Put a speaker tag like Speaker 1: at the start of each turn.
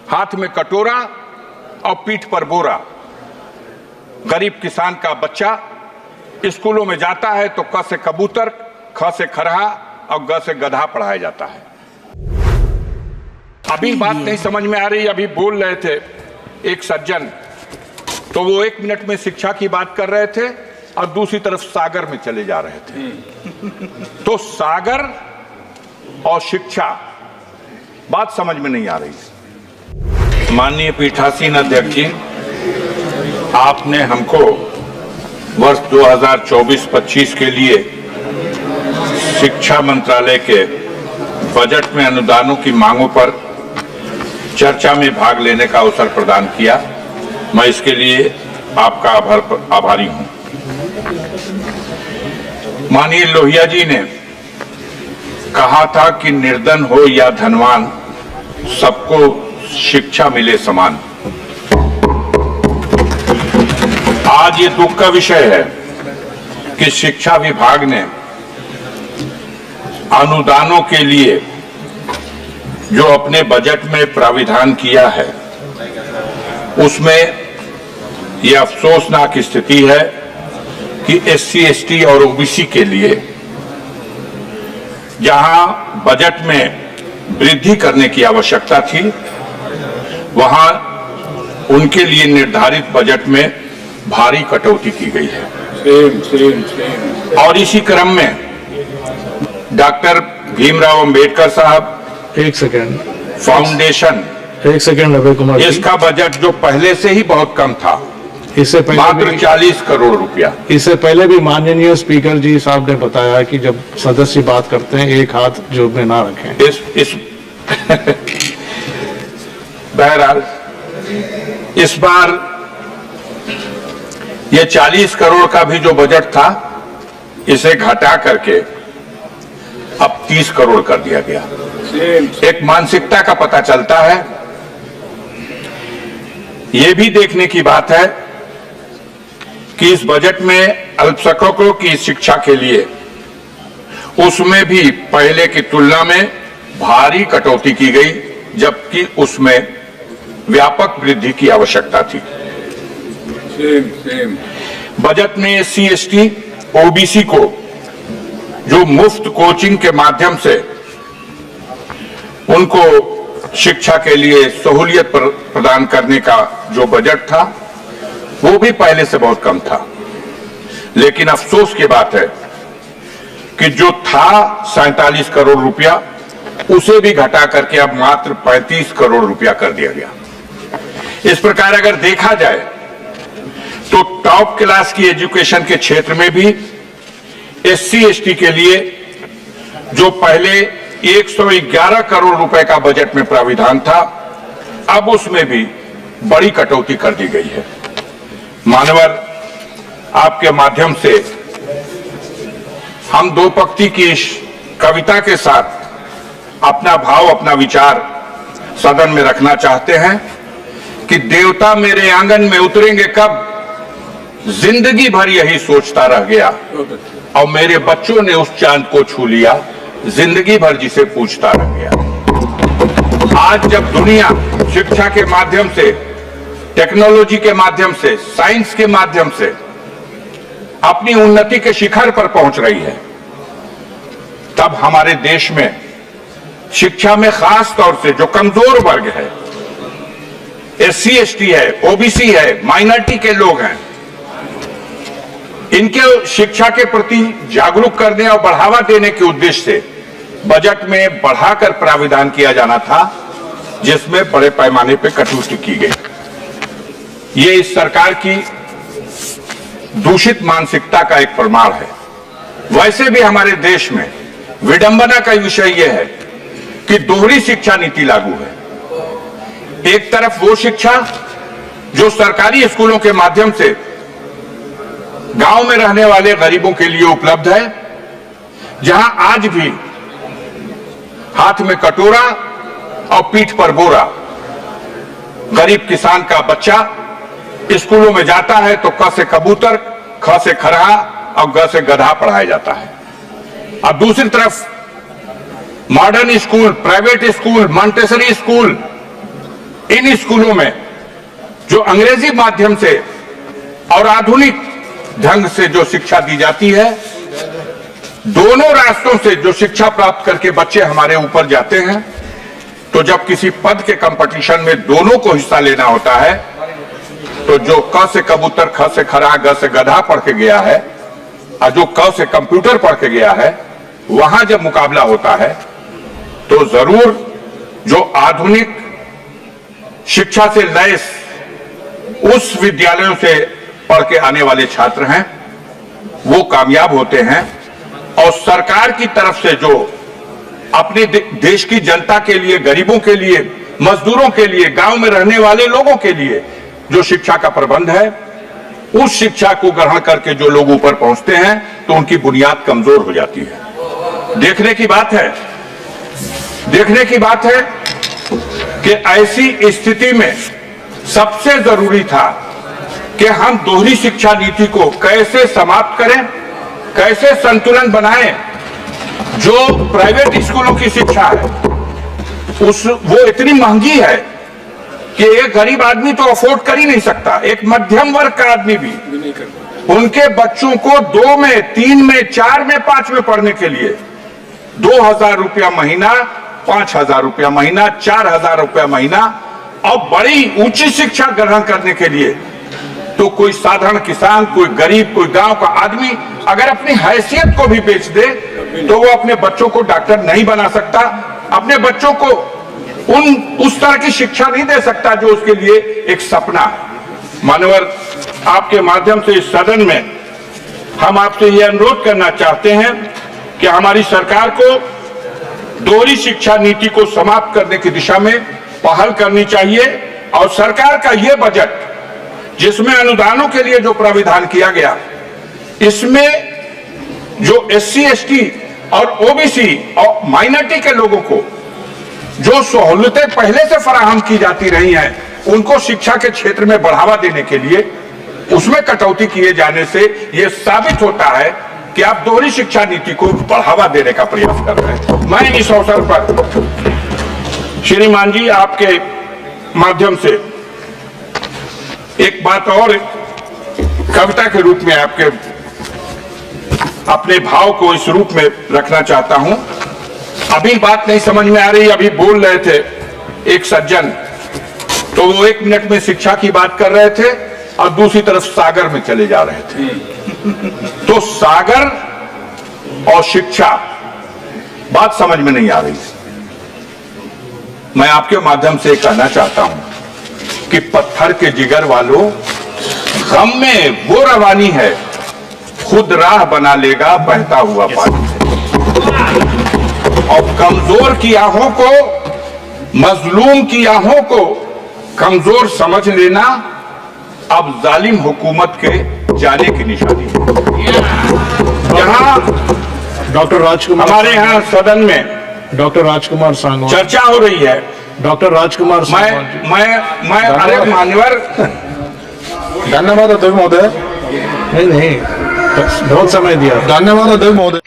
Speaker 1: हाथ में कटोरा और पीठ पर बोरा। गरीब किसान का बच्चा स्कूलों में जाता है तो क से कबूतर, ख से खरहा और ग से गधा पढ़ाया जाता है। अभी बात नहीं समझ में आ रही, अभी बोल रहे थे एक सज्जन, तो वो 1 मिनट में शिक्षा की बात कर रहे थे और दूसरी तरफ सागर में चले जा रहे थे। तो सागर और शिक्षा बात समझ में नहीं आ रही। माननीय पीठासीन अध्यक्ष जी, आपने हमको वर्ष 2024-25 के लिए शिक्षा मंत्रालय के बजट में अनुदानों की मांगों पर चर्चा में भाग लेने का अवसर प्रदान किया। मैं इसके लिए आपका आभारी हूं। माननीय लोहिया जी ने कहा था कि निर्धन हो या धनवान, सबको शिक्षा मिले समान। आज ये दुख का विषय है कि शिक्षा विभाग ने अनुदानों के लिए जो अपने बजट में प्राविधान किया है, उसमें यह अफसोसनाक स्थिति है कि SC, ST और OBC के लिए जहां बजट में वृद्धि करने की आवश्यकता थी, वहां उनके लिए निर्धारित बजट में भारी कटौती की गई है। और इसी क्रम में डॉक्टर भीमराव अंबेडकर साहब फाउंडेशन,
Speaker 2: अभय कुमार,
Speaker 1: इसका बजट जो पहले से ही बहुत कम था,
Speaker 2: इससे पहले
Speaker 1: मात्र 40 करोड़ रुपया।
Speaker 2: इससे पहले भी माननीय स्पीकर जी साहब ने बताया कि जब सदस्य बात करते हैं एक हाथ जेब में ना रखें।
Speaker 1: इस बहरहाल इस बार ये 40 करोड़ का भी जो बजट था, इसे घटा करके अब 30 करोड़ कर दिया गया। एक मानसिकता का पता चलता है। यह भी देखने की बात है कि इस बजट में अल्पसंख्यकों की शिक्षा के लिए उसमें भी पहले की तुलना में भारी कटौती की गई, जबकि उसमें व्यापक वृद्धि की आवश्यकता थी। बजट में SC, ST, OBC को जो मुफ्त कोचिंग के माध्यम से उनको शिक्षा के लिए सहूलियत प्रदान करने का जो बजट था, वो भी पहले से बहुत कम था। लेकिन अफसोस की बात है कि जो था 47 करोड़ रुपया, उसे भी घटा करके अब मात्र 35 करोड़ रुपया कर दिया गया। इस प्रकार अगर देखा जाए तो टॉप क्लास की एजुकेशन के क्षेत्र में भी SC, ST के लिए जो पहले 111 करोड़ रुपए का बजट में प्राविधान था, अब उसमें भी बड़ी कटौती कर दी गई है। मानवर, आपके माध्यम से हम दो पंक्ति की इस कविता के साथ अपना भाव, अपना विचार सदन में रखना चाहते हैं कि देवता मेरे आंगन में उतरेंगे कब, जिंदगी भर यही सोचता रह गया, और मेरे बच्चों ने उस चांद को छू लिया, जिंदगी भर जिसे पूछता रह गया। आज जब दुनिया शिक्षा के माध्यम से, टेक्नोलॉजी के माध्यम से, साइंस के माध्यम से अपनी उन्नति के शिखर पर पहुंच रही है, तब हमारे देश में शिक्षा में खास तौर से जो कमजोर वर्ग है, SC, ST है, OBC है, माइनॉरिटी के लोग हैं, इनके शिक्षा के प्रति जागरूक करने और बढ़ावा देने के उद्देश्य से बजट में बढ़ाकर प्राविधान किया जाना था, जिसमें बड़े पैमाने पर कटौती की गई। ये इस सरकार की दूषित मानसिकता का एक प्रमाण है। वैसे भी हमारे देश में विडंबना का विषय यह है कि दोहरी शिक्षा नीति लागू है। एक तरफ वो शिक्षा जो सरकारी स्कूलों के माध्यम से गांव में रहने वाले गरीबों के लिए उपलब्ध है, जहां आज भी हाथ में कटोरा और पीठ पर बोरा। गरीब किसान का बच्चा स्कूलों में जाता है तो क से कबूतर, ख से खरहा और ग से गधा पढ़ाया जाता है। अब दूसरी तरफ modern school, private school, Montessori school, इन स्कूलों में जो अंग्रेजी माध्यम से और आधुनिक ढंग से जो शिक्षा दी जाती है, दोनों रास्तों से जो शिक्षा प्राप्त करके बच्चे हमारे ऊपर जाते हैं, तो जब किसी पद के कंपटीशन में दोनों को हिस्सा लेना होता है, तो जो क से कबूतर, ख से खरा, ग से गधा पढ़ के गया है और जो क से कंप्यूटर पढ़ के गया है, वहां जब मुकाबला होता है तो जरूर जो आधुनिक शिक्षा से लैस उस विद्यालयों से पढ़ के आने वाले छात्र हैं वो कामयाब होते हैं। और सरकार की तरफ से जो अपने देश की जनता के लिए, गरीबों के लिए, मजदूरों के लिए, गांव में रहने वाले लोगों के लिए जो शिक्षा का प्रबंध है, उस शिक्षा को ग्रहण करके जो लोग ऊपर पहुंचते हैं तो उनकी बुनियाद कमजोर हो जाती है। देखने की बात है कि ऐसी स्थिति में सबसे जरूरी था कि हम दोहरी शिक्षा नीति को कैसे समाप्त करें, कैसे संतुलन बनाएं। जो प्राइवेट स्कूलों की शिक्षा है वो इतनी महंगी है कि एक गरीब आदमी तो अफोर्ड कर ही नहीं सकता, एक मध्यम वर्ग का आदमी भी उनके बच्चों को 2 में, 3 में, 4 में, 5 में पढ़ने के लिए 2,000 रुपया महीना, 5,000 रुपया महीना, 4,000 रुपया महीना, और बड़ी ऊंची शिक्षा ग्रहण करने के लिए तो कोई साधारण किसान, कोई गरीब, कोई गांव का आदमी अगर अपनी हैसियत को भी बेच दे तो वो अपने बच्चों को डॉक्टर नहीं बना सकता, अपने बच्चों को उस तरह की शिक्षा नहीं दे सकता जो उसके लिए एक सपना है। मानवर, आपके माध्यम से इस सदन में हम आपसे यह अनुरोध करना चाहते हैं कि हमारी सरकार को दोहरी शिक्षा नीति को समाप्त करने की दिशा में पहल करनी चाहिए। और सरकार का यह बजट जिसमें अनुदानों के लिए जो प्राविधान किया गया, इसमें जो SC, ST और OBC और माइनॉरिटी के लोगों को जो सहूलतें पहले से फराहम की जाती रही हैं, उनको शिक्षा के क्षेत्र में बढ़ावा देने के लिए उसमें कटौती किए जाने से यह साबित होता है कि आप दोहरी शिक्षा नीति को बढ़ावा देने का प्रयास कर रहे हैं। मैं इस अवसर पर श्रीमान जी आपके माध्यम से एक बात और कविता के रूप में आपके अपने भाव को इस रूप में रखना चाहता हूं। अभी बात नहीं समझ में आ रही, अभी बोल रहे थे एक सज्जन, तो वो 1 मिनट में शिक्षा की बात कर रहे थे और दूसरी तरफ सागर में चले जा रहे थे। तो सागर और शिक्षा बात समझ में नहीं आ रही। मैं आपके माध्यम से कहना चाहता हूं कि पत्थर के जिगर वालों, गम में वो रवानी है, खुद राह बना लेगा बहता हुआ पानी से। और कमजोर की आहों को, मजलूम की आहों को कमजोर समझ लेना अब जालिम हुकूमत के जाने की निशानी है। जहां
Speaker 2: डॉक्टर राजकुमार,
Speaker 1: हमारे यहाँ सदन में
Speaker 2: डॉक्टर राजकुमार सांगवान
Speaker 1: चर्चा हो रही है,
Speaker 2: डॉक्टर राजकुमार
Speaker 1: मैं अरे मान्यवर,
Speaker 3: धन्यवाद अध्यक्ष महोदय।
Speaker 2: नहीं, बहुत समय दिया।
Speaker 3: धन्यवाद अध्यक्ष महोदय।